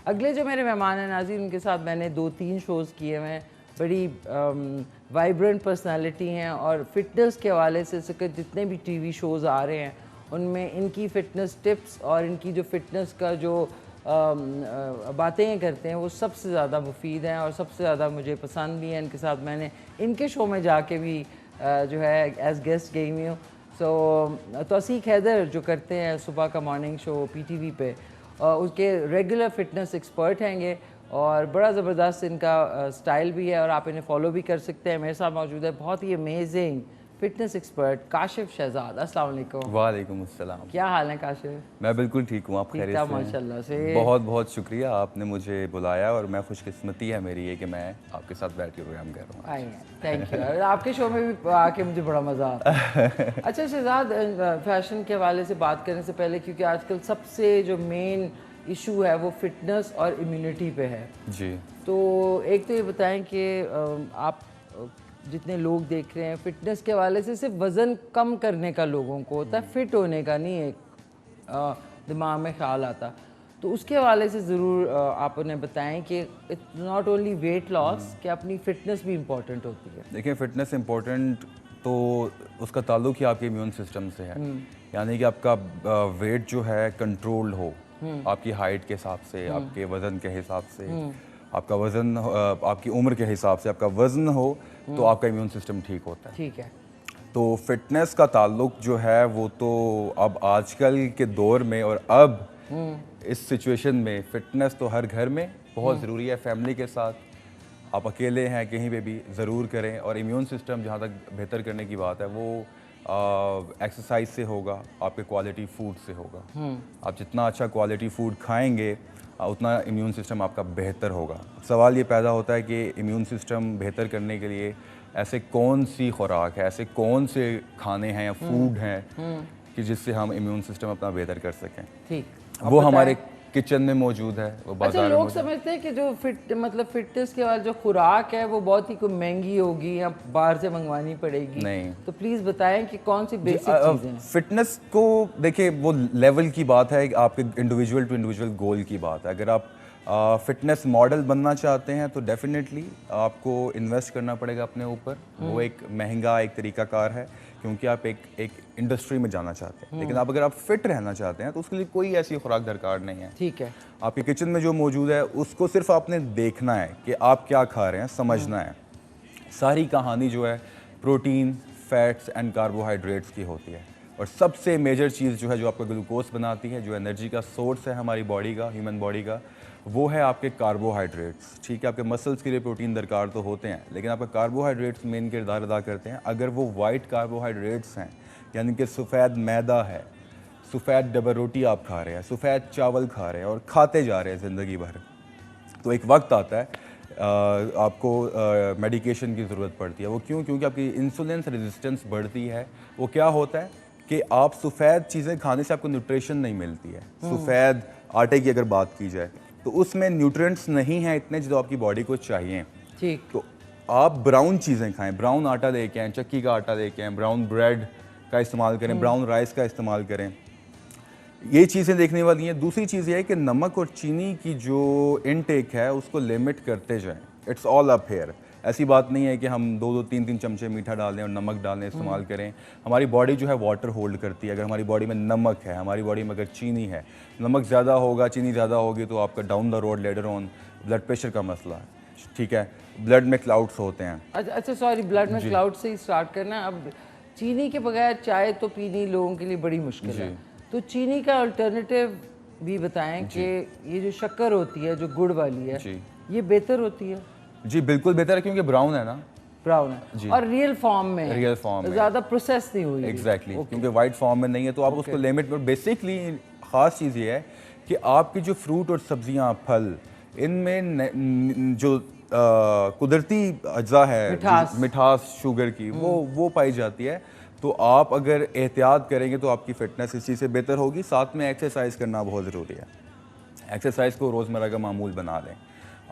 अगले जो मेरे मेहमान हैं नाज़रीन, उनके साथ मैंने 2-3 शोज़ किए हुए हैं। बड़ी वाइब्रेंट पर्सनालिटी हैं और फिटनेस के हवाले से जितने भी टीवी शोज़ आ रहे हैं उनमें इनकी फ़िटनेस टिप्स और इनकी जो फिटनेस का जो बातें करते हैं वो सबसे ज़्यादा मुफीद हैं और सबसे ज़्यादा मुझे पसंद भी हैं। इनके साथ मैंने इनके शो में जाके भी जो है एज गेस्ट गई हुई हूँ। सो तौसीक हैदर जो करते हैं सुबह का मॉर्निंग शो PTV पे, उसके रेगुलर फिटनेस एक्सपर्ट हैंगे और बड़ा ज़बरदस्त इनका स्टाइल भी है और आप इन्हें फॉलो भी कर सकते हैं। मेरे साथ मौजूद है बहुत ही amazing fitness expert Kashif Shahzad. अस्सलाम वालेकुम। वालेकुम अस्सलाम। क्या हाल है काशिफ? मैं बिल्कुल ठीक हूँ, आप खैरियत से हैं? माशाल्लाह से। बहुत बहुत शुक्रिया, आपने मुझे बुलाया और मैं खुशकिस्मती है मेरी ये कि मैं आपके साथ बैठ के प्रोग्राम कर रहा हूँ। Thank you. आपके शो में भी आके मुझे बड़ा मज़ा आता है। अच्छा शहजाद, फैशन के हवाले से बात करने से पहले, क्योंकि आजकल सबसे जो मेन इशू है वो फिटनेस और इम्यूनिटी पे है जी, तो एक तो ये बताएं कि आप जितने लोग देख रहे हैं फिटनेस के हवाले से सिर्फ वज़न कम करने का लोगों को होता है, फिट होने का नहीं एक दिमाग में ख्याल आता। तो उसके हवाले से ज़रूर आप उन्हें बताएं कि it's not only weight loss, कि अपनी फ़िटनेस भी इम्पॉर्टेंट होती है। देखिए फ़िटनेस इम्पोर्टेंट तो उसका ताल्लुक ही आपके इम्यून सिस्टम से है। यानी कि आपका वेट जो है कंट्रोल्ड हो, आपकी हाइट के हिसाब से, आपके वज़न के हिसाब से, आपका वज़न आपकी उम्र के हिसाब से आपका वज़न हो तो आपका इम्यून सिस्टम ठीक होता है। ठीक है। तो फिटनेस का ताल्लुक जो है वो तो अब आजकल के दौर में और अब इस सिचुएशन में फ़िटनेस तो हर घर में बहुत ज़रूरी है। फैमिली के साथ, आप अकेले हैं कहीं पे भी ज़रूर करें। और इम्यून सिस्टम जहाँ तक बेहतर करने की बात है वो एक्सरसाइज से होगा, आपके क्वालिटी फूड से होगा। आप जितना अच्छा क्वालिटी फूड खाएंगे उतना इम्यून सिस्टम आपका बेहतर होगा। सवाल ये पैदा होता है कि इम्यून सिस्टम बेहतर करने के लिए ऐसे कौन सी खुराक है, ऐसे कौन से खाने हैं या फूड हैं कि जिससे हम इम्यून सिस्टम अपना बेहतर कर सकें। ठीक, वो हमारे किचन में मौजूद है, वो अच्छा, बाजार में लोग मौजूद है। समझते हैं कि जो फिटनेस के बाद जो खुराक है वो बहुत ही कोई महंगी होगी या बाहर से मंगवानी पड़ेगी। नहीं, तो प्लीज़ बताएं कि कौन सी बेसिक चीज़ें हैं। फिटनेस को देखिए वो लेवल की बात है, आपके इंडिविजुअल टू इंडिविजुअल गोल की बात है। अगर आप फिटनेस मॉडल बनना चाहते हैं तो डेफिनेटली आपको इन्वेस्ट करना पड़ेगा अपने ऊपर। वो एक महंगा एक तरीकाकार है क्योंकि आप एक इंडस्ट्री में जाना चाहते हैं। लेकिन अगर आप फिट रहना चाहते हैं तो उसके लिए कोई ऐसी खुराक दरकार नहीं है। ठीक है। आपके किचन में जो मौजूद है उसको सिर्फ आपने देखना है कि आप क्या खा रहे हैं, समझना है। सारी कहानी जो है प्रोटीन, फैट्स एंड कार्बोहाइड्रेट्स की होती है। और सबसे मेजर चीज़ जो है जो आपका ग्लूकोज बनाती है, जो एनर्जी का सोर्स है हमारी बॉडी का, ह्यूमन बॉडी का, वो है आपके कार्बोहाइड्रेट्स। ठीक है, आपके मसल्स के लिए प्रोटीन दरकार तो होते हैं लेकिन आपका कार्बोहाइड्रेट्स मेन किरदार अदा करते हैं। अगर वो वाइट कार्बोहाइड्रेट्स हैं यानी कि सफ़ेद मैदा है, सफ़ेद डबल रोटी आप खा रहे हैं, सफ़ेद चावल खा रहे हैं और खाते जा रहे हैं ज़िंदगी भर, तो एक वक्त आता है आपको मेडिकेशन की ज़रूरत पड़ती है। वो क्यों? क्योंकि आपकी इंसुलिन रेजिस्टेंस बढ़ती है। वो क्या होता है कि आप सफ़ेद चीज़ें खाने से आपको न्यूट्रिशन नहीं मिलती है। सफ़ेद आटे की अगर बात की जाए तो उसमें न्यूट्रिएंट्स नहीं हैं इतने जो आपकी बॉडी को चाहिए। ठीक। तो आप ब्राउन चीज़ें खाएं, ब्राउन आटा लेके आएँ, चक्की का आटा लेके आएँ, ब्राउन ब्रेड का इस्तेमाल करें, ब्राउन राइस का इस्तेमाल करें। ये चीज़ें देखने वाली हैं। दूसरी चीज़ ये है कि नमक और चीनी की जो इनटेक है उसको लिमिट करते जाएं। It's all up here. ऐसी बात नहीं है कि हम 2-2, 3-3 चमचे मीठा डालें और नमक डालें इस्तेमाल करें। हमारी बॉडी जो है वाटर होल्ड करती है। अगर हमारी बॉडी में नमक है, हमारी बॉडी में अगर चीनी है, नमक ज़्यादा होगा, चीनी ज़्यादा होगी तो आपका down the road later on blood pressure का मसला है। ठीक है, ब्लड में क्लाउड्स होते हैं। अच्छा सॉरी, ब्लड में क्लाउड से ही स्टार्ट करना है। अब चीनी के बगैर चाय तो पीनी लोगों के लिए बड़ी मुश्किल है, तो चीनी का अल्टरनेटिव भी बताएं कि ये जो शक्कर होती है जो गुड़ वाली है ये बेहतर होती है। जी बिल्कुल बेहतर है क्योंकि ब्राउन है ना, ब्राउन है और रियल फॉर्म में, रियल फॉर्म में ज़्यादा प्रोसेस नहीं हुई। एग्जैक्टली क्योंकि वाइट फॉर्म में नहीं है तो आप उसको लिमिट में। बेसिकली ख़ास चीज़ ये है कि आपकी जो फ्रूट और सब्जियां, फल, इनमें जो कुदरती अज्जा है, मिठास शुगर की, वो पाई जाती है। तो आप अगर एहतियात करेंगे तो आपकी फ़िटनेस इस चीज़ से बेहतर होगी। साथ में एक्सरसाइज करना बहुत ज़रूरी है। एक्सरसाइज को रोज़मर्रा का मामूल बना लें।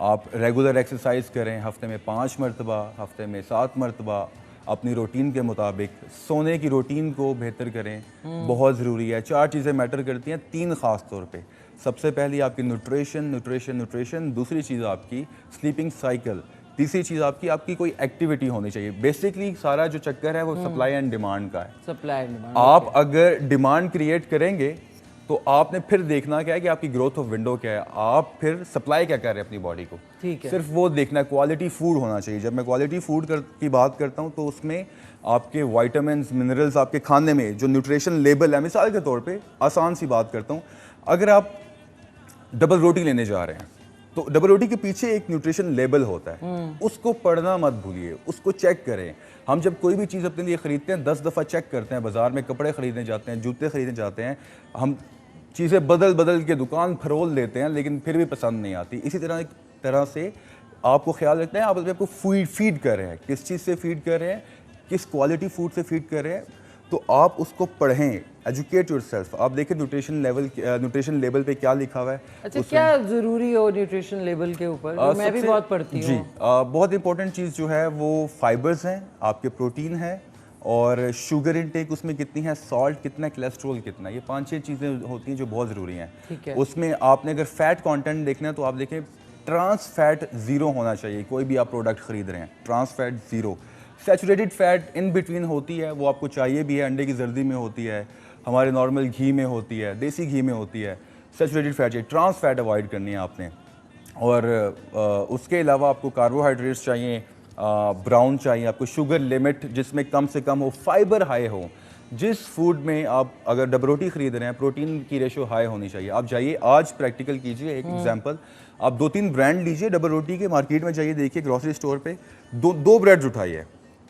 आप रेगुलर एक्सरसाइज करें, हफ्ते में 5 मरतबा, हफ्ते में 7 मरतबा, अपनी रूटीन के मुताबिक। सोने की रूटीन को बेहतर करें, बहुत ज़रूरी है। 4 चीज़ें मैटर करती हैं, 3 ख़ास तौर पे। सबसे पहली आपकी न्यूट्रिशन, दूसरी चीज़ आपकी स्लीपिंग साइकिल, तीसरी चीज़ आपकी कोई एक्टिविटी होनी चाहिए। बेसिकली सारा जो चक्कर है वो सप्लाई एंड डिमांड का है। Supply and demand. आप अगर डिमांड क्रिएट करेंगे तो आपने फिर देखना क्या है कि आपकी ग्रोथ ऑफ विंडो क्या है, आप फिर सप्लाई क्या कर रहे हैं अपनी बॉडी को, ठीक है। सिर्फ वो देखना है। क्वालिटी फूड होना चाहिए। जब मैं क्वालिटी फूड की बात करता हूँ तो उसमें आपके वाइटामिन्स, मिनरल्स आपके खाने में जो न्यूट्रिशन लेबल है, मिसाल के तौर पे आसान सी बात करता हूँ, अगर आप डबल रोटी लेने जा रहे हैं तो डबल रोटी के पीछे एक न्यूट्रिशन लेबल होता है, उसको पढ़ना मत भूलिए, उसको चेक करें। हम जब कोई भी चीज़ अपने लिए खरीदते हैं 10 दफ़ा चेक करते हैं। बाज़ार में कपड़े खरीदने जाते हैं, जूते खरीदने जाते हैं, हम चीज़ें बदल के दुकान फरोल देते हैं लेकिन फिर भी पसंद नहीं आती। इसी तरह से आपको ख्याल रखना है आप अपने आपको फीड कर रहे हैं, किस चीज़ से फीड कर रहे हैं, किस क्वालिटी फूड से फीड कर रहे हैं, तो आप उसको पढ़ें, एजुकेट योरसेल्फ। आप देखें न्यूट्रिशन लेवल पे क्या लिखा हुआ है। अच्छा, क्या ज़रूरी हो न्यूट्रिशन लेवल के ऊपर? मैं भी बहुत पढ़ती हूँ जी। बहुत इंपॉर्टेंट चीज़ जो है वो फाइबर्स हैं, आपके प्रोटीन है, और शुगर इनटेक उसमें कितनी है, सॉल्ट कितना है, कोलेस्ट्रॉल कितना है। ये 5-6 चीज़ें होती हैं जो बहुत ज़रूरी हैं। ठीक है। उसमें आपने अगर फैट कंटेंट देखना है तो आप देखें ट्रांस फैट 0 होना चाहिए। कोई भी आप प्रोडक्ट खरीद रहे हैं, trans fat 0। Saturated fat in between होती है, वो आपको चाहिए भी है, अंडे की जर्दी में होती है, हमारे नॉर्मल घी में होती है, देसी घी में होती है। सैचुरेटेड फैट चाहिए, ट्रांस फैट अवॉइड करनी है आपने। और उसके अलावा आपको कार्बोहाइड्रेट्स चाहिए, ब्राउन चाहिए, आपको शुगर लिमिट जिसमें कम से कम हो, फाइबर हाई हो। जिस फूड में आप अगर डबल रोटी खरीद रहे हैं, प्रोटीन की रेशो हाई होनी चाहिए। आप जाइए आज प्रैक्टिकल कीजिए, एक एग्जांपल, आप 2-3 ब्रांड लीजिए डबल रोटी के, मार्केट में जाइए, देखिए ग्रोसरी स्टोर पे दो ब्रेड्स उठाइए,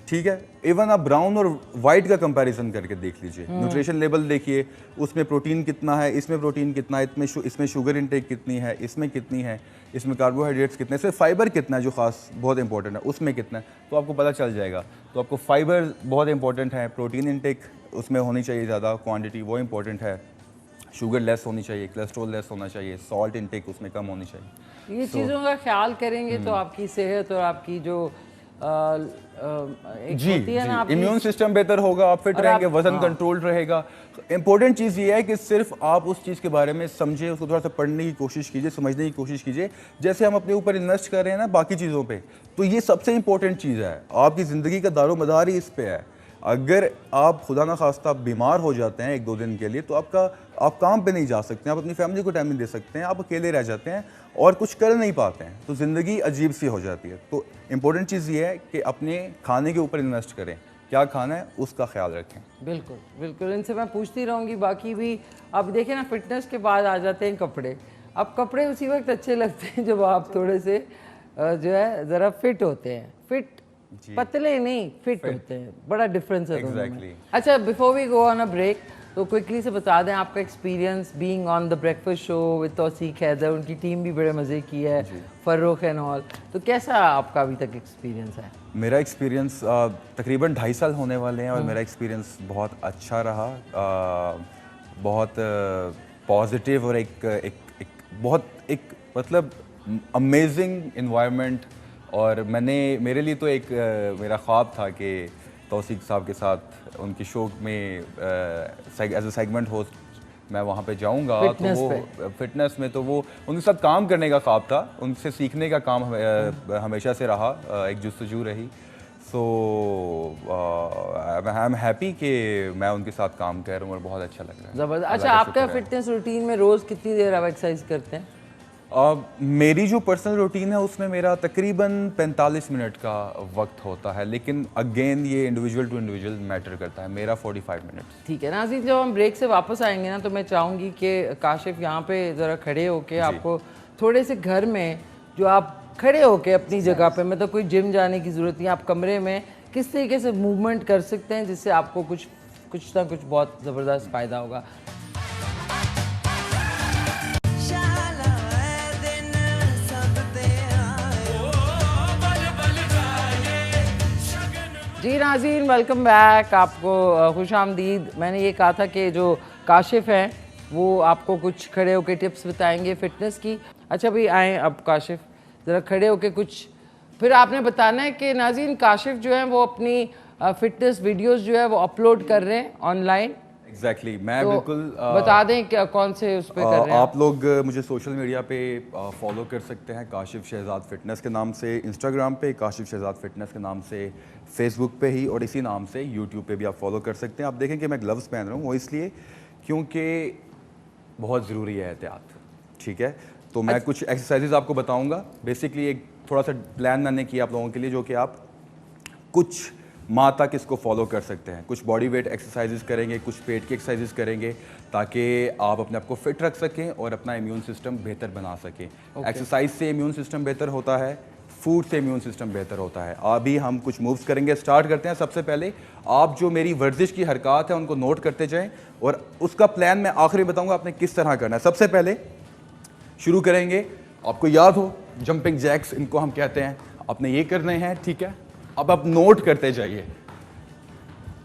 ठीक है। इवन आप ब्राउन और वाइट का कंपैरिजन करके देख लीजिए, न्यूट्रिशन लेवल देखिए, उसमें प्रोटीन कितना है, इसमें प्रोटीन कितना है, इसमें शुगर इनटेक कितनी है, इसमें कितनी है, इसमें कार्बोहाइड्रेट्स कितने, इसमें फाइबर कितना है जो खास बहुत इंपॉर्टेंट है, उसमें कितना है, तो आपको पता चल जाएगा। तो आपको फाइबर बहुत इंपॉर्टेंट है, प्रोटीन इनटेक उसमें होनी चाहिए ज़्यादा क्वांटिटी, वो इंपॉर्टेंट है, शुगर लेस होनी चाहिए, कोलेस्ट्रॉल लेस होना चाहिए, सॉल्ट इनटेक उसमें कम होनी चाहिए। ये चीज़ों का ख्याल करेंगे तो आपकी सेहत और आपकी जो एक होती है ना, आपकी इम्यून सिस्टम बेहतर होगा, आप फिट रहेंगे, वजन कंट्रोल रहेगा। इंपॉर्टेंट चीज़ ये है कि सिर्फ आप उस चीज़ के बारे में समझें, उसको थोड़ा सा पढ़ने की कोशिश कीजिए, समझने की कोशिश कीजिए। जैसे हम अपने ऊपर इन्वेस्ट कर रहे हैं ना बाकी चीज़ों पे, तो ये सबसे इंपॉर्टेंट चीज़ है। आपकी ज़िंदगी का दारोमदार ही इस पे है। अगर आप खुदा ना खास्ता बीमार हो जाते हैं 1-2 दिन के लिए, तो आप काम पे नहीं जा सकते हैं, आप अपनी फैमिली को टाइम नहीं दे सकते हैं, आप अकेले रह जाते हैं और कुछ कर नहीं पाते हैं, तो ज़िंदगी अजीब सी हो जाती है। तो इम्पोर्टेंट चीज़ ये है कि अपने खाने के ऊपर इन्वेस्ट करें, क्या खाना है उसका ख्याल रखें। बिल्कुल बिल्कुल, इनसे मैं पूछती रहूँगी। बाकी भी अब देखिए ना, फिटनेस के बाद आ जाते हैं कपड़े। अब कपड़े उसी वक्त अच्छे लगते हैं जब आप थोड़े से जो है ज़रा फिट होते हैं। फिट पतले नहीं, फिट होते हैं, बड़ा डिफरेंस है दोनों में। अच्छा, before we go on a break, तो क्विकली से बता दें आपका experience being on the breakfast show with Tauseeq Haider. उनकी टीम भी बड़े मज़े की है, फर्रुख एंड ऑल। तो कैसा आपका अभी तक एक्सपीरियंस है? मेरा एक्सपीरियंस तकरीबन 2.5 साल होने वाले हैं और मेरा एक्सपीरियंस बहुत अच्छा रहा, बहुत पॉजिटिव और एक बहुत मतलब अमेजिंग इन्वायरमेंट। और मेरे लिए तो मेरा ख्वाब था कि तौसीक साहब के साथ उनकी शो में एज अ सेगमेंट होस्ट मैं वहाँ पे जाऊँगा, तो वो फिटनेस में, तो वो उनके साथ काम करने का ख्वाब था, उनसे सीखने का काम हमेशा से रहा, एक जुस्तजू रही। सो आई एम हैप्पी कि मैं उनके साथ काम कर रहा हूँ और बहुत अच्छा लग रहा है। ज़बरदस्त। अच्छा, आपका फिटनेस रूटीन में रोज़ कितनी देर आप एक्सरसाइज करते हैं? मेरी जो पर्सनल रूटीन है उसमें मेरा तकरीबन 45 मिनट का वक्त होता है, लेकिन अगेन ये इंडिविजुअल टू इंडिविजुअल मैटर करता है। मेरा 45 मिनट। ठीक है नाज़रीन, जब हम ब्रेक से वापस आएंगे ना, तो मैं चाहूँगी कि काशिफ यहाँ पे ज़रा खड़े होके आपको थोड़े से घर में जो आप खड़े होके अपनी जगह पे, मतलब कोई जिम जाने की ज़रूरत नहीं, आप कमरे में किस तरीके से मूवमेंट कर सकते हैं जिससे आपको कुछ ना कुछ बहुत ज़बरदस्त फ़ायदा होगा। जी नाज़रीन, वेलकम बैक, आपको खुश आमदीद। मैंने ये कहा था कि जो काशिफ हैं वो आपको कुछ खड़े होकर टिप्स बताएंगे फिटनेस की। अच्छा भाई, आएँ अब काशिफ, ज़रा खड़े होकर कुछ फिर आपने बताना है कि नाज़रीन काशिफ जो है वो अपनी फिटनेस वीडियोस जो है वो अपलोड कर रहे हैं ऑनलाइन, एग्जैक्टली मैं तो बिल्कुल बता दें क्या कौन से उस पे कर रहे हैं आप लोग मुझे सोशल मीडिया पे फॉलो कर सकते हैं काशिफ शहजाद फिटनेस के नाम से, इंस्टाग्राम पे काशिफ शहजाद फिटनेस के नाम से, फेसबुक पे ही, और इसी नाम से यूट्यूब पे भी आप फॉलो कर सकते हैं। आप देखें कि मैं ग्लव्स पहन रहा हूँ, वो इसलिए क्योंकि बहुत ज़रूरी है एहतियात, ठीक है। तो मैं कुछ एक्सरसाइजेज आपको बताऊँगा। बेसिकली एक थोड़ा सा प्लान मैंने किया आप लोगों के लिए, जो कि आप कुछ माह तक इसको फॉलो कर सकते हैं। कुछ बॉडी वेट एक्सरसाइजेज करेंगे, कुछ पेट की एक्सरसाइजेज करेंगे, ताकि आप अपने आप को फिट रख सकें और अपना इम्यून सिस्टम बेहतर बना सकें। एक्सरसाइज से इम्यून सिस्टम बेहतर होता है, फूड से इम्यून सिस्टम बेहतर होता है। अभी हम कुछ मूव्स करेंगे, स्टार्ट करते हैं। सबसे पहले आप जो मेरी वर्जिश की हरकत है उनको नोट करते जाएं, और उसका प्लान मैं आखिरी बताऊंगा आपने किस तरह करना है। सबसे पहले शुरू करेंगे, आपको याद हो जंपिंग जैक्स इनको हम कहते हैं, आपने ये करने हैं, ठीक है। अब आप नोट करते जाइए,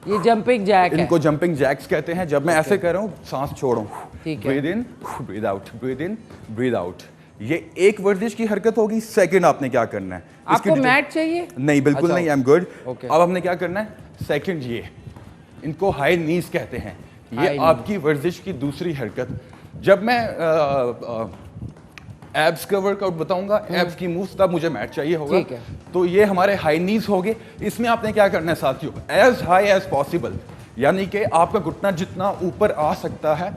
ये जंपिंग जैक है। इनको जंपिंग जैक्स कहते हैं। जब मैं ऐसे कर रहा हूँ, सांस छोड़ो, ठीक है। Breathe in, breathe out, breathe in, breathe out. ये एक वर्जिश की हरकत होगी। सेकंड आपने क्या करना है, आपको मैट चाहिए? नहीं, बिल्कुल नहीं, आई एम गुड। Okay. अब हमने क्या करना है, सेकंड ये, इनको हाई नीज कहते हैं। ये आपकी वर्जिश की दूसरी हरकत। जब मैं एब्स का वर्कआउट बताऊंगा, एब्स की मूव्स, तब मुझे मैट चाहिए होगा। ठीक है। तो ये हमारे हाई नीज हो गए। इसमें आपने क्या करना है साथियों, एज हाई एज पॉसिबल, यानी कि आपका घुटना जितना ऊपर आ सकता है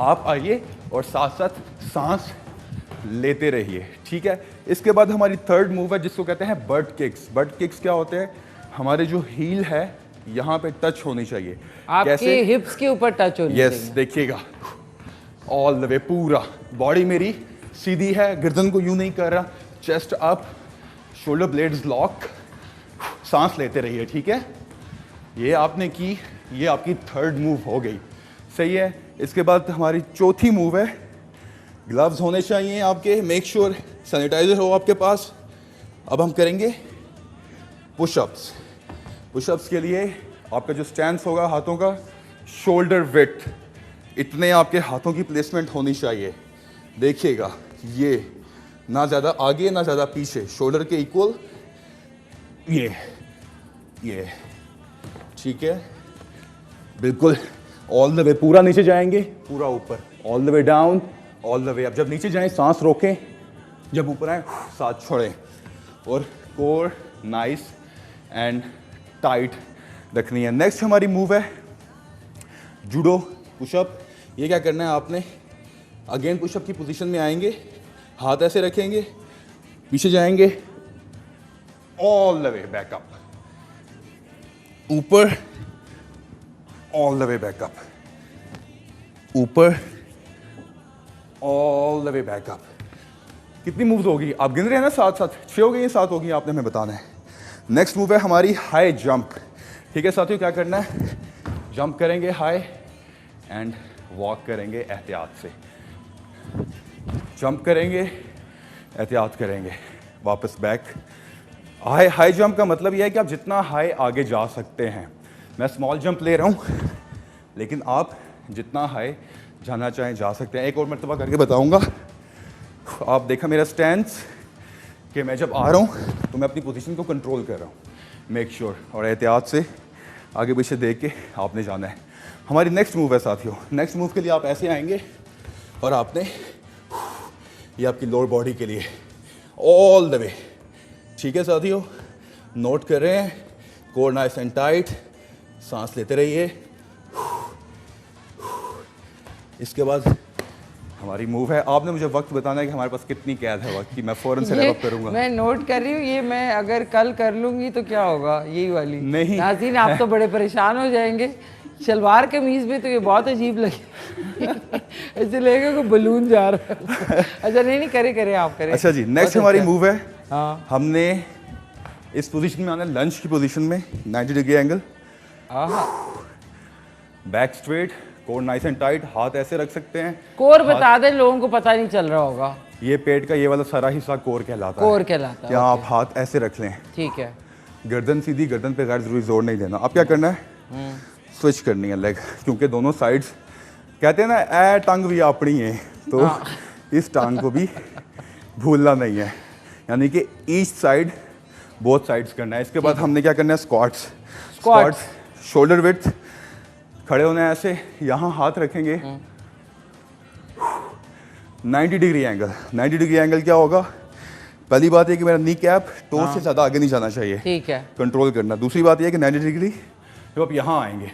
आप आइए, और साथ साथ सांस लेते रहिए, ठीक है। इसके बाद हमारी थर्ड मूव है जिसको कहते हैं बर्ड किक्स। बर्ड किक्स क्या होते हैं, हमारे जो हील है यहाँ पे टच होनी चाहिए, आपके हिप्स के ऊपर टच होनी चाहिए। यस, देखिएगा ऑल द वे, पूरा बॉडी मेरी सीधी है, गर्दन को यूं नहीं कर रहा, chest up, shoulder blades lock, सांस लेते रहिए, ठीक है। ये आपने की, ये आपकी थर्ड मूव हो गई, सही है। इसके बाद हमारी चौथी मूव है, ग्लव्स होने चाहिए आपके, मेक श्योर सैनिटाइजर हो आपके पास। अब हम करेंगे पुशअप्स। पुशअप्स के लिए आपका जो स्टैंस होगा हाथों का, शोल्डर विड्थ, इतने आपके हाथों की प्लेसमेंट होनी चाहिए। देखिएगा, ये ना ज़्यादा आगे ना ज़्यादा पीछे, शोल्डर के इक्वल, ये ठीक है, बिल्कुल ऑल द वे, पूरा नीचे जाएंगे, पूरा ऊपर, all the way down, all the वे। अब जब नीचे जाएं सांस रोकें, जब ऊपर आए सांस छोड़ें, और कोर नाइस एंड टाइट रखनी है। नेक्स्ट हमारी मूव है जूडो पुशअप। ये क्या करना है आपने, अगेन पुशअप की पोजीशन में आएंगे, हाथ ऐसे रखेंगे, पीछे जाएंगे, all the way back up, ऊपर, all the way back up, ऊपर, all the way back up. कितनी मूव्स होगी आप गिन रहे हैं ना, साथ साथ 6 हो गई, 7 होगी, आपने हमें बताना है। नेक्स्ट मूव है हमारी हाई जंप, ठीक है साथियों। क्या करना है, जंप करेंगे हाई एंड वॉक करेंगे एहतियात से, जंप करेंगे, एहतियात करेंगे, वापस बैक। हाई जंप का मतलब यह है कि आप जितना हाई आगे जा सकते हैं। मैं स्मॉल जंप ले रहा हूँ, लेकिन आप जितना हाई जाना चाहें जा सकते हैं। एक और मरतबा करके बताऊंगा। आप देखा मेरा स्टैंस, कि मैं जब आ रहा हूँ तो मैं अपनी पोजीशन को कंट्रोल कर रहा हूँ, मेक श्योर, और एहतियात से आगे पीछे देख के आपने जाना है। हमारी नेक्स्ट मूव है साथियों। नेक्स्ट मूव के लिए आप ऐसे आएंगे, और आपने, ये आपकी लोअर बॉडी के लिए, ऑल द वे, ठीक है साथियों। नोट कर रहे हैं, कोर नाइस एंड टाइट, सांस लेते रहिए। इसके बाद हमारी मूव है, आपने मुझे वक्त बताना है कि हमारे पास कितनी कैद है वक्त की, मैं फौरन से रैप अप करूंगा। मैं नोट कर रही हूँ, ये मैं अगर कल कर लूंगी तो क्या होगा, यही वाली नहीं नाज़रीन, आप तो बड़े परेशान हो जाएंगे। शलवार कमीज में तो ये बहुत अजीब लगे, ऐसे लगेगा कोई बलून जा रहा है। अच्छा नहीं करे आप करें। अच्छा जी, नेक्स्ट हमारी मूव है, हाँ, हमने इस पोजीशन में आना है, लंच की पोजीशन में, 90 degree angle, back straight, core nice and tight, हाथ ऐसे रख सकते हैं। कोर बता दें, लोगों को पता नहीं चल रहा होगा। ये पेट का ये वाला सारा हिस्सा कोर कहलाता है। कोर कहलाता है। यहाँ आप हाथ ऐसे रख लें, ठीक है। गर्दन सीधी, गर्दन पे गैर जरूरी जोर नहीं देना। अब क्या करना है, स्विच करनी है लेग, क्योंकि दोनों साइड्स कहते हैं ना, ए टांग भी अपनी है, तो इस टांग को भी भूलना नहीं है, यानी कि ईच साइड, बोथ साइड्स करना है। इसके बाद हमने क्या करना है, स्क्वाट्स। शोल्डर विड्थ, खड़े होना है ऐसे, यहाँ हाथ रखेंगे, 90 डिग्री एंगल। 90 डिग्री एंगल क्या होगा? पहली बात है कि मेरा नी कैप टो से ज़्यादा आगे नहीं जाना चाहिए, ठीक है, कंट्रोल करना। दूसरी बात यह है कि 90 डिग्री जब आप यहाँ आएंगे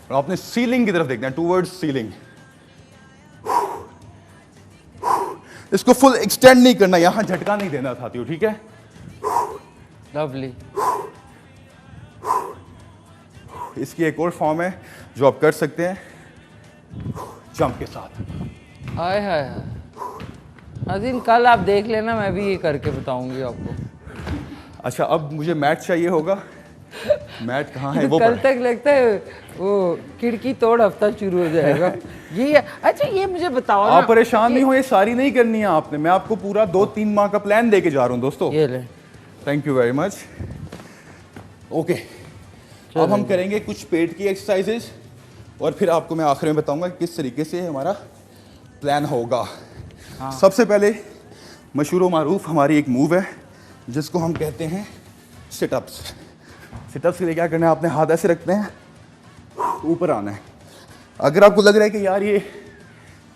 और आपने सीलिंग की तरफ देखना है, टूवर्ड्स सीलिंग। इसको फुल एक्सटेंड नहीं करना, यहाँ झटका नहीं देना साथियों, ठीक है? लवली। इसकी एक और फॉर्म है जो आप कर सकते हैं जंप के साथ। हाय हाय हाय। नाज़रीन कल आप देख लेना, मैं भी ये करके बताऊंगी आपको। अच्छा, अब मुझे मैट चाहिए होगा। मैट कहाँ है? वो कल तक लगता है वो खिड़की तोड़ हफ्ता शुरू हो जाएगा। ये अच्छा, ये मुझे बताओ ना, आप परेशान नहीं हो, ये सारी नहीं करनी है आपने। मैं आपको पूरा 2-3 माह का प्लान देके जा रहा हूँ दोस्तों। ये ले। Thank you very much. Okay, अब हम करेंगे कुछ पेट की एक्सरसाइजेज और फिर आपको मैं आखिर में बताऊंगा किस तरीके से हमारा प्लान होगा। हाँ। सबसे पहले मशहूर मारूफ हमारी एक मूव है जिसको हम कहते हैं सिटअप्स। सिटअप्स के लिए क्या करना है? आपने हाथ ऐसे रखते हैं, ऊपर आना है। अगर आपको लग रहा है कि यार ये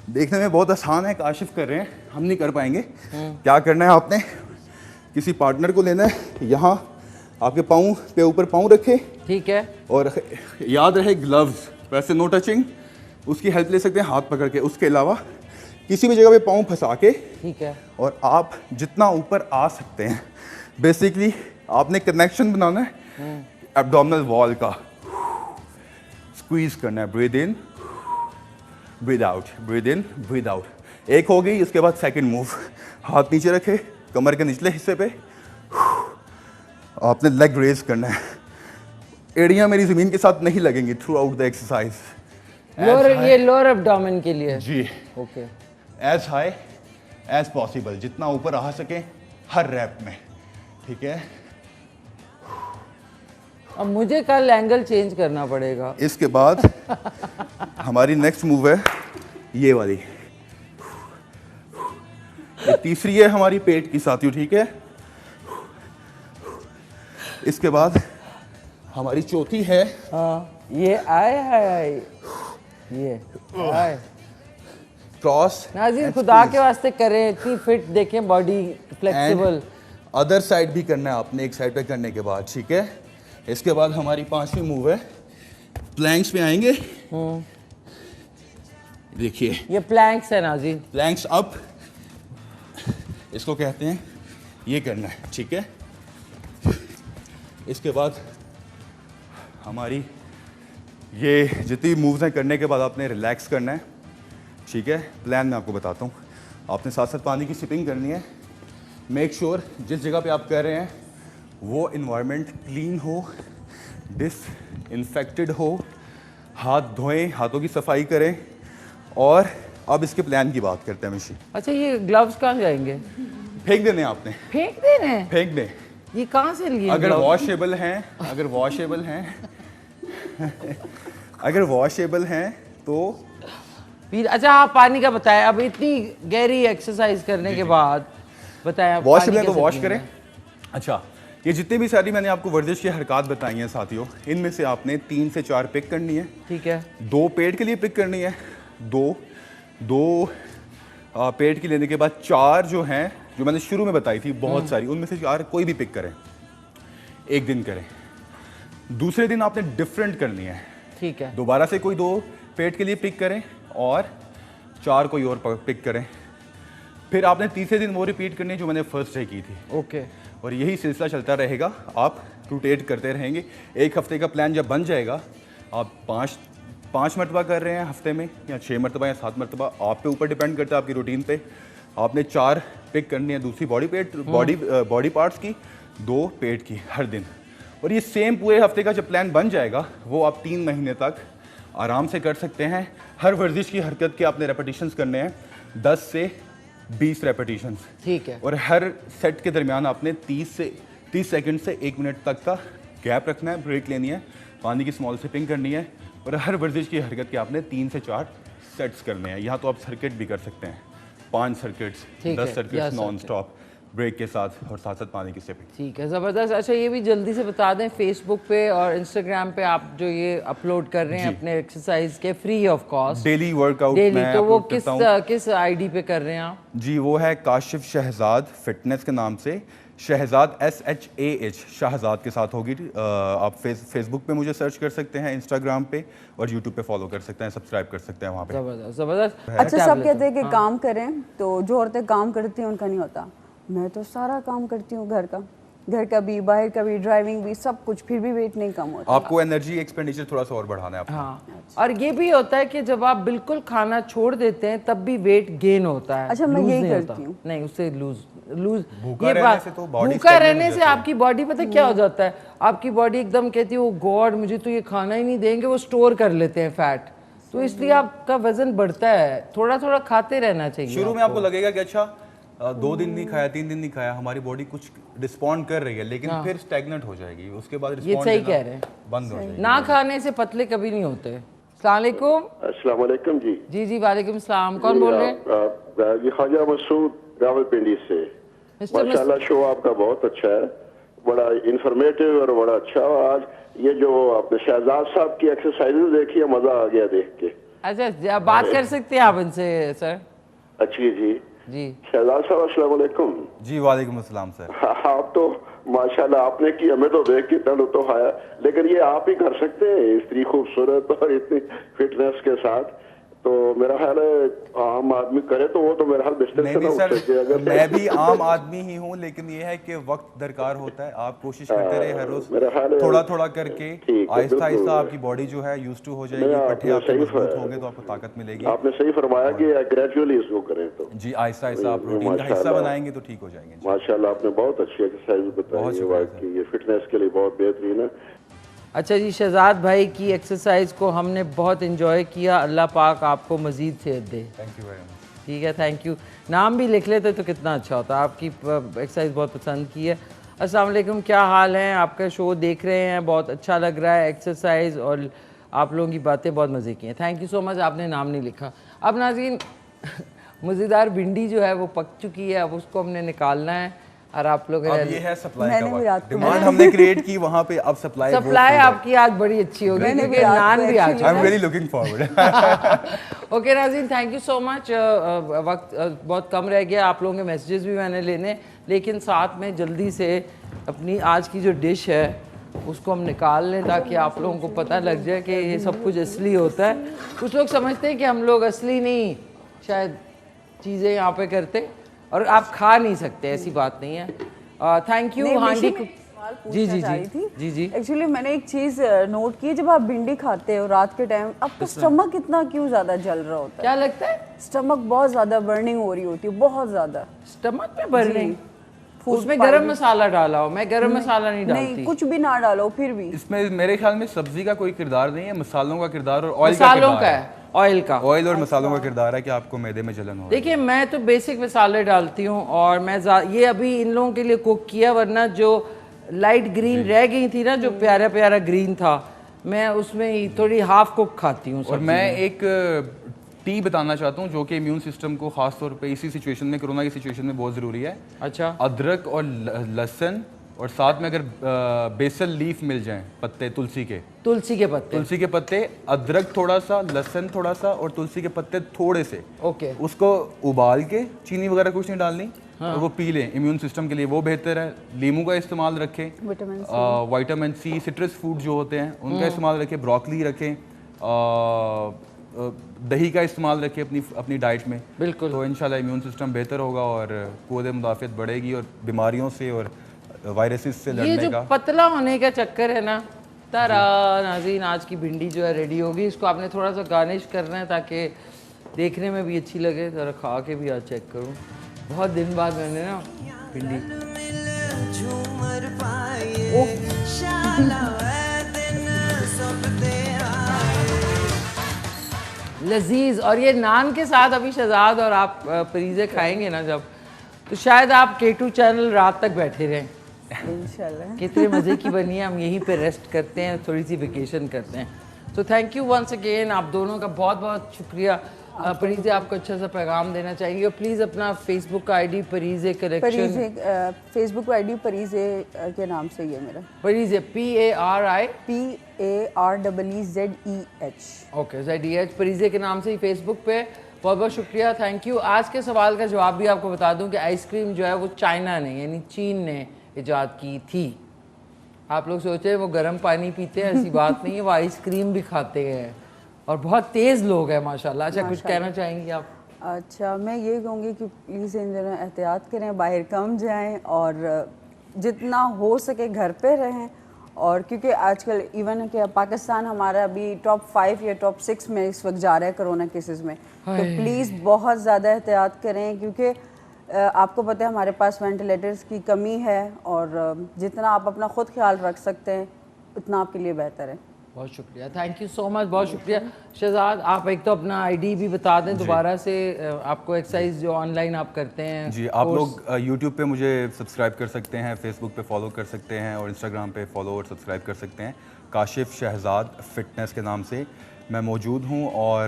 देखने में बहुत आसान है, काशिफ कर रहे हैं, हम नहीं कर पाएंगे, क्या करना है? आपने किसी पार्टनर को लेना है, यहाँ आपके पाँव पे ऊपर पाँव रखे, ठीक है, और याद रहे ग्लव्स, वैसे नो टचिंग। उसकी हेल्प ले सकते हैं हाथ पकड़ के। उसके अलावा किसी भी जगह पे पाँव फंसा के, ठीक है, और आप जितना ऊपर आ सकते हैं, बेसिकली आपने कनेक्शन बनाना है एब्डोमिनल वॉल का। स्क्वीज करना है, breathe in breathe out, breathe in breathe out. एक हो गई। उसके बाद सेकंड मूव, हाथ नीचे रखे कमर के निचले हिस्से पे, आपने लेग रेज करना है। एड़ियां मेरी जमीन के साथ नहीं लगेंगी throughout the exercise. Lower लोअर एब्डोमेन के लिए जी। Okay. As high as possible, जितना ऊपर आ सके हर रैप में, ठीक है? अब मुझे कल एंगल चेंज करना पड़ेगा। इसके बाद हमारी नेक्स्ट मूव है ये वाली। ये तीसरी है हमारी पेट की साथियों, ठीक है? इसके बाद हमारी चौथी है, हाँ, ये आए ये आए। क्रॉस। नाज़रीन खुदा के वास्ते करें, इतनी फिट देखें, बॉडी फ्लेक्सिबल। अदर साइड भी करना है आपने, एक साइड पे करने के बाद, ठीक है? इसके बाद हमारी पांचवी मूव है प्लैंक्स पे आएंगे। देखिए ये प्लैंक्स है नाज़रीन, प्लैंक्स अप इसको कहते हैं, ये करना है, ठीक है? इसके बाद हमारी ये जितनी मूव्स हैं करने के बाद आपने रिलैक्स करना है, ठीक है? प्लान मैं आपको बताता हूँ। आपने साथ साथ पानी की सिपिंग करनी है। मेक श्योर जिस जगह पे आप कर रहे हैं वो इन्वायरमेंट क्लीन हो, डिसइंफेक्टेड हो, हाथ धोएं, हाथों की सफाई करें। और अब इसके प्लान की बात करते हैं मिशी। अच्छा, ये ग्लव्स कहाँ जाएंगे? फेंक देने आपने, फेंक देने? फेंक दें। ये कहाँ से लिए? अगर वॉशेबल हैं, अगर वॉशेबल हैं अगर वॉशेबल हैं तो फिर अच्छा, आप पानी का बताएं। अब इतनी गहरी एक्सरसाइज करने के बाद बताएं आप वॉशेबल पानी है तो कैसे वॉश पीना करें। है? अच्छा, ये जितनी भी सारी मैंने आपको वर्जिश की हरकत बताई हैं साथियों, इनमें से आपने 3 से 4 पिक करनी है, ठीक है? 2 पेट के लिए पिक करनी है, दो पेट की लेने के बाद 4 जो हैं, जो मैंने शुरू में बताई थी बहुत सारी, उनमें से 4 कोई भी पिक करें, एक दिन करें। दूसरे दिन आपने डिफरेंट करनी है, ठीक है? दोबारा से कोई 2 पेट के लिए पिक करें और 4 कोई और पिक करें। फिर आपने तीसरे दिन वो रिपीट करनी है जो मैंने फर्स्ट डे की थी। ओके। और यही सिलसिला चलता रहेगा, आप रोटेट करते रहेंगे। एक हफ्ते का प्लान जब बन जाएगा, आप 5 मरतबा कर रहे हैं हफ्ते में, या 6 मरतबा या 7 मरतबा, आप पे ऊपर डिपेंड करता है आपकी रूटीन पे। आपने 4 पिक करनी है दूसरी बॉडी पार्ट्स की, 2 पेट की हर दिन। और ये सेम पूरे हफ्ते का जब प्लान बन जाएगा, वो आप 3 महीने तक आराम से कर सकते हैं। हर वर्जिश की हरकत के आपने रेपिटेशंस करने हैं 10 से 20 रेपिटेशंस, ठीक है? और हर सेट के दरमियान आपने 30 सेकंड से 1 मिनट तक का गैप रखना है, ब्रेक लेनी है, पानी की स्मॉल सिपिंग करनी है। और हर वर्जिश की हरकत के आपने 3 से 4 सेट्स करने हैं। यहाँ तो आप सर्किट भी कर सकते हैं, 5 circuits, 10 circuits non stop. Break के साथ और साथ साथ पानी की सिपिंग। ठीक है, ज़बरदस्त। अच्छा ये भी जल्दी से बता दें, फेसबुक पे और इंस्टाग्राम पे आप जो ये अपलोड कर रहे हैं अपने एक्सरसाइज के free of cost daily workout daily, मैं तो वो अपलोड करता हूँ। किस आईडी पे कर रहे हैं आप? जी वो है काशिफ शहजाद फिटनेस के नाम से, शहजाद SHAH शाहजाद के साथ होगी। आप फेसबुक पे मुझे सर्च कर सकते हैं, इंस्टाग्राम पे और यूट्यूब पे फॉलो कर सकते हैं, सब्सक्राइब कर सकते हैं वहाँ पे। ज़बरदस्त ज़बरदस्त। अच्छा सब कहते हैं कि काम करें, तो जो औरतें काम करती हैं उनका नहीं होता। मैं तो सारा काम करती हूँ, घर का भी, बाहर का भी, ड्राइविंग भी, सब कुछ, फिर भी वेट नहीं कम होता। आपको एनर्जी एक्सपेंडिचर थोड़ा सा और बढ़ाना है आपको। हाँ, और ये भी होता है कि जब आप बिल्कुल खाना छोड़ देते हैं तब भी वेट गेन होता है। अच्छा, मैं lose यही नहीं करती होता। हूँ। नहीं, उससे लूज भूखा ये रहने बात, से तो body भूखा stagnant रहने हो से जाती है। आपकी बॉडी पता है क्या हो जाता है, आपकी बॉडी एकदम कहती है ओ गॉड मुझे तो ये खाना ही नहीं देंगे, वो स्टोर कर लेते हैं फैट, तो इसलिए आपका वजन बढ़ता है। थोड़ा थोड़ा खाते रहना चाहिए। शुरू में आपको लगेगा कि अच्छा 2 दिन नहीं खाया, 3 दिन नहीं खाया, हमारी बॉडी कुछ रिस्पॉन्ड कर रही है, लेकिन फिर स्टैग्नेंट हो जाएगी, उसके बाद ये रिस्पॉन्ड सही कह रहे हैं, बंद हो जाएगी। ना खाने से पतले कभी नहीं होते। अस्सलाम वालेकुम। अस्सलाम वालेकुम जी। जी वालेकुम सलाम। कौन बोल रहे हैं? ये ख्वाजा मसूद रावलपिंडी से। मिस्टर माशाल्लाह शो आपका बहुत अच्छा है, बड़ा इंफॉर्मेटिव और बड़ा अच्छा। आज ये जो आपने शहजाद साहब की एक्सरसाइजेज देखी है, मजा आ गया देख के। अच्छा, बात कर सकते हैं आप इनसे सर? अच्छी जी जी शहजाद साहब अस्सलाम वालेकुम। जी वालेकुम अस्सलाम सर। आप तो माशाल्लाह आपने की, हमें तो देख के इतना लुत्फ आया, लेकिन ये आप ही कर सकते हैं इतनी खूबसूरत और इतनी फिटनेस के साथ। तो मेरा ख्याल है आम आदमी करे तो वो तो मेरा ख्याल बिस्तर से ना नहीं उठ सके। सर, अगर मैं भी आम आदमी ही हूँ, लेकिन ये है कि वक्त दरकार होता है। आप कोशिश करते रहे हर मेरा ख्याल रोज है थोड़ा थोड़ा करके, ठीक है, आहिस्ता बिल्कुल। आहिस्ता आपकी बॉडी जो है यूज टू हो जाएगी, नहीं, पट्टे आपने आपके सही मजबूत होंगे तो आपको ताकत मिलेगी। आपने सही फरमाया कि ग्रेजुअली इसको करें तो जी आहिस्ता आहिस्ता आप रूटीन का हिस्सा माशाल्लाह। बनाएंगे तो ठीक हो जाएंगे। माशाल्लाह आपने बहुत अच्छी एक्सरसाइज बताई बहुत है, शुक्रिया वाकई ये फिटनेस के लिए बहुत बेहतरीन है। अच्छा जी, शहजाद भाई की एक्सरसाइज को हमने बहुत इंजॉय किया। अल्लाह पाक आपको मज़ीद सेहत दे। Thank you very much. ठीक है, थैंक यू। नाम भी लिख लेते तो कितना अच्छा होता। आपकी एक्सरसाइज बहुत पसंद की है। अस्सलाम वालेकुम, क्या हाल है? आपका शो देख रहे हैं, बहुत अच्छा लग रहा है एक्सरसाइज, और आप लोगों की बातें बहुत मज़े की हैं। Thank you so much. आपने नाम नहीं लिखा। अब नाज़रीन मज़ेदार भिंडी जो है वो पक चुकी है, अब उसको हमने निकालना है और आप लोग अब ये है सप्लाई मैंने का भी रात वक्त। को डिमांड हमने क्रिएट की वहाँ पे, अब सप्लाई आपकी आज बड़ी अच्छी होगी मैंने भी क्योंकि रात नान को भी आ actually- चुका आई एम है। Really looking forward. ओके नाज़रीन, थैंक यू सो मच। वक्त बहुत कम रह गया, आप लोगों के मैसेजेस भी मैंने लेने, लेकिन साथ में जल्दी से अपनी आज की जो डिश है उसको हम निकाल लें ताकि आप लोगों को पता लग जाए कि ये सब कुछ असली होता है। कुछ लोग समझते हैं कि हम लोग असली नहीं शायद चीज़ें यहाँ पे करते, और आप खा नहीं सकते, ऐसी बात नहीं है। Thank you. नहीं, हांडी मिशी में एक सवाल जी पूछना जी चाह रही जी थी। जी जी एक्चुअली मैंने एक चीज नोट की है, जब आप भिंडी खाते हो रात के टाइम, आपका स्टमक इतना क्यों ज्यादा जल रहा होता है? क्या लगता है? स्टमक बहुत ज्यादा बर्निंग हो रही होती है, बहुत ज्यादा। स्टमक में बर्निंग? फूड उसमें पाइप गरम में- मसाला डाला हो। मैं गरम मसाला नहीं डालती। नहीं, कुछ भी ना डालो फिर भी। इसमें मेरे ख्याल में सब्जी का कोई किरदार नहीं है, मसालों का किरदार और ऑयल का मसालों किरदार का है। है, ऑयल का। ऑयल और मसालों का किरदार है कि आपको मैदे में जलन हो। देखिए मैं तो बेसिक मसाले डालती हूँ, और मैं ये अभी इन लोगों के लिए कुक किया, वरना जो लाइट ग्रीन रह गई थी ना, जो प्यारा प्यारा ग्रीन था, मैं उसमें ही थोड़ी हाफ कुक खाती हूँ। और मैं एक टी बताना चाहता हूँ जो कि इम्यून सिस्टम को खास तौर पे इसी सिचुएशन में, कोरोना की सिचुएशन में बहुत ज़रूरी है। अच्छा, अदरक और लहसुन, और साथ में अगर बेसल लीफ मिल जाएं, पत्ते तुलसी के पत्ते, अदरक थोड़ा सा, लहसुन थोड़ा सा और तुलसी के पत्ते थोड़े से, ओके, उसको उबाल के, चीनी वगैरह कुछ नहीं डालनी, और वो पी लें। इम्यून सिस्टम के लिए वो बेहतर है। लीमू का इस्तेमाल रखें, विटामिन सी, सिट्रस फूड जो होते हैं उनका इस्तेमाल रखें, ब्रोकली रखें, दही का इस्तेमाल रखें अपनी डाइट में। बिल्कुल। तो इंशाल्लाह इम्यून सिस्टम बेहतर होगा और क़ुव्वत मुदाफ़ियत बढ़ेगी और बीमारियों से और वायरसेस से ये लड़ने जो का। पतला होने का चक्कर है ना, तारा नाज़रीन, आज की भिंडी जो है रेडी होगी। इसको आपने थोड़ा सा गार्निश करना है ताकि देखने में भी अच्छी लगे। ज़रा खा के भी आज चेक करूँ, बहुत दिन बाद मैंने ना भिंडी। लजीज, और ये नान के साथ अभी शहजाद और आप परीज़े खाएंगे ना जब, तो शायद आप K2 चैनल रात तक बैठे रहें। इंशाल्लाह। कितने मज़े की बनी है। हम यहीं पे रेस्ट करते हैं, थोड़ी सी वेकेशन करते हैं। तो थैंक यू वंस अगेन, आप दोनों का बहुत बहुत शुक्रिया। परीज़े आपको अच्छा सा पैगाम देना चाहेंगे और प्लीज़ अपना फेसबुक का ID Parizay collection, Facebook ID Parizay के नाम से ही है मेरा, Parizay PARIZEH। Okay ZEH, Parizay के नाम से ही फेसबुक पे। बहुत बहुत शुक्रिया, थैंक यू। आज के सवाल का जवाब भी आपको बता दूं कि आइसक्रीम जो है वो चाइना ने यानी चीन ने इजाद की थी। आप लोग सोचे वो गर्म पानी पीते हैं, ऐसी बात नहीं है, वो आइसक्रीम भी खाते हैं और बहुत तेज़ लोग हैं माशाल्लाह। अच्छा, कुछ कहना चाहेंगी आप? अच्छा, मैं ये कहूँगी कि प्लीज़ इन दिनों एहतियात करें, बाहर कम जाएं और जितना हो सके घर पे रहें। और क्योंकि आजकल इवन कि पाकिस्तान हमारा अभी टॉप 5 या टॉप 6 में इस वक्त जा रहा है कोरोना केसेस में, तो प्लीज़ बहुत ज़्यादा एहतियात करें क्योंकि आपको पता है हमारे पास वेंटिलेटर्स की कमी है और जितना आप अपना ख़ुद ख्याल रख सकते हैं उतना आपके लिए बेहतर है। बहुत शुक्रिया, थैंक यू सो मच, बहुत शुक्रिया। शहजाद, आप एक तो अपना आईडी भी बता दें दोबारा से, आपको एक्सरसाइज जो ऑनलाइन आप करते हैं। जी, आप लोग यूट्यूब पे मुझे सब्सक्राइब कर सकते हैं, फेसबुक पे फॉलो कर सकते हैं और इंस्टाग्राम पे फॉलो और सब्सक्राइब कर सकते हैं। काशिफ शहजाद फिटनेस के नाम से मैं मौजूद हूँ। और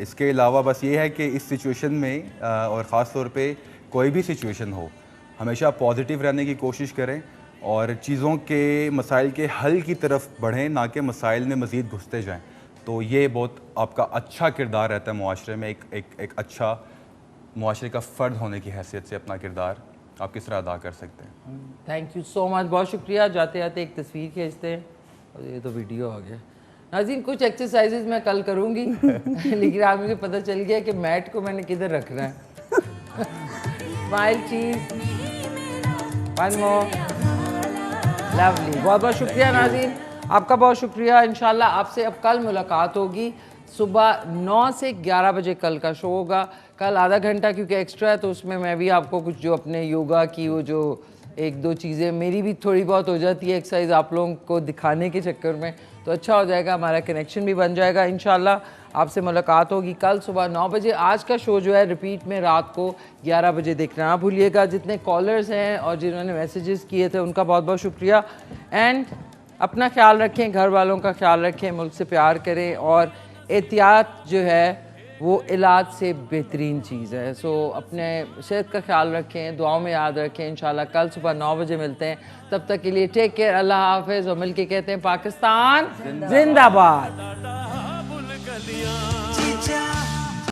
इसके अलावा बस ये है कि इस सिचुएशन में और ख़ास तौर पे कोई भी सिचुएशन हो, हमेशा पॉजिटिव रहने की कोशिश करें और चीज़ों के मसाइल के हल की तरफ बढ़ें, ना कि मसाइल में मज़ीद घुसते जाएं। तो ये बहुत आपका अच्छा किरदार रहता है मुआशरे में। एक अच्छा मुआशरे का फ़र्द होने की हैसियत से अपना किरदार आप किस तरह अदा कर सकते हैं। थैंक यू सो मच, बहुत शुक्रिया। जाते जाते एक तस्वीर खींचते हैं और ये तो वीडियो आ गया। नाज़रीन, कुछ एक्सरसाइजेज मैं कल करूँगी लेकिन आज मुझे पता चल गया कि मैट को मैंने किधर रखना है। स्माइल चीज़, वन मोर, लवली। बहुत बहुत शुक्रिया नाज़रीन, आपका बहुत शुक्रिया। इंशाल्लाह आपसे अब कल मुलाकात होगी सुबह 9 से 11 बजे। कल का शो होगा, कल आधा घंटा क्योंकि एक्स्ट्रा है, तो उसमें मैं भी आपको कुछ जो अपने योगा की वो जो एक दो चीज़ें मेरी भी थोड़ी बहुत हो जाती है एक्सरसाइज आप लोगों को दिखाने के चक्कर में, तो अच्छा हो जाएगा, हमारा कनेक्शन भी बन जाएगा। इंशाल्लाह आपसे मुलाकात होगी कल सुबह 9 बजे। आज का शो जो है रिपीट में रात को 11 बजे देखना ना भूलिएगा। जितने कॉलर्स हैं और जिन्होंने मैसेजेस किए थे उनका बहुत बहुत शुक्रिया। एंड अपना ख्याल रखें, घर वालों का ख्याल रखें, मुल्क से प्यार करें और एहतियात जो है वो इलाज से बेहतरीन चीज़ है। सो अपने सेहत का ख्याल रखें, दुआओं में याद रखें। इंशाल्लाह कल सुबह 9 बजे मिलते हैं, तब तक के लिए टेक केयर, अल्लाह हाफिज़ और मिलके कहते हैं पाकिस्तान जिंदाबाद।